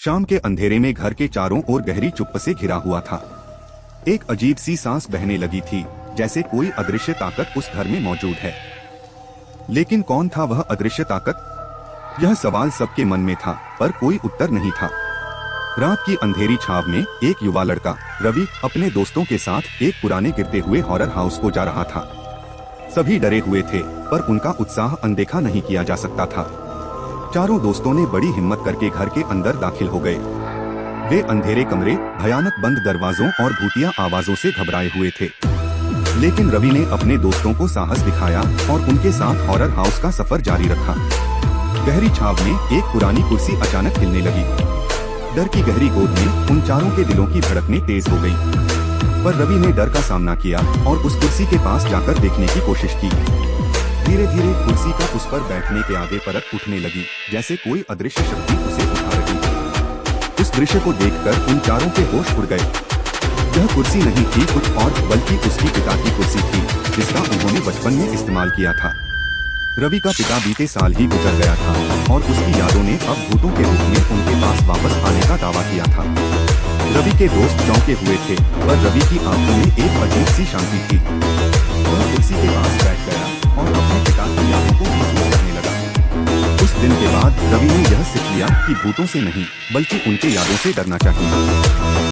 शाम के अंधेरे में घर के चारों ओर गहरी चुप्पी से घिरा हुआ था। एक अजीब सी सांस बहने लगी थी, जैसे कोई अदृश्य ताकत उस घर में मौजूद है। लेकिन कौन था वह अदृश्य ताकत? यह सवाल सबके मन में था, पर कोई उत्तर नहीं था। रात की अंधेरी छाव में एक युवा लड़का रवि अपने दोस्तों के साथ एक पुराने गिरते हुए हॉरर हाउस को जा रहा था। सभी डरे हुए थे, पर उनका उत्साह अनदेखा नहीं किया जा सकता था। चारों दोस्तों ने बड़ी हिम्मत करके घर के अंदर दाखिल हो गए। वे अंधेरे कमरे, भयानक बंद दरवाजों और भूतिया आवाजों से घबराए हुए थे। लेकिन रवि ने अपने दोस्तों को साहस दिखाया और उनके साथ हॉरर हाउस का सफर जारी रखा। गहरी छाव में एक पुरानी कुर्सी अचानक हिलने लगी। डर की गहरी गोद में उन चारों के दिलों की धड़कनें तेज हो गईं। पर रवि ने डर का सामना किया और उस कुर्सी के पास जाकर देखने की कोशिश की। धीरे धीरे कुर्सी का उस पर बैठने के आगे परत उठने लगी, जैसे कोई अदृश्य शक्ति उसे उठा रही थी। उस दृश्य को देखकर उन चारों के होश उड़ गए। यह कुर्सी नहीं थी कुछ और, बल्कि उसकी पिता की कुर्सी थी, जिसका उन्होंने बचपन में इस्तेमाल किया था। रवि का पिता बीते साल ही गुजर गया था और उसकी यादों ने अब भूतों के रूप में उनके पास वापस आने का दावा किया था। रवि के दोस्त चौंके हुए थे, पर रवि की आंखों में एक अजीब सी शांति थी। वह कुर्सी के पास बैठ गया और अपने पिता की यादों को महसूस करने लगा। उस दिन के बाद रवि ने यह सीख लिया कि भूतों से नहीं, बल्कि उनके यादों से डरना चाहिए।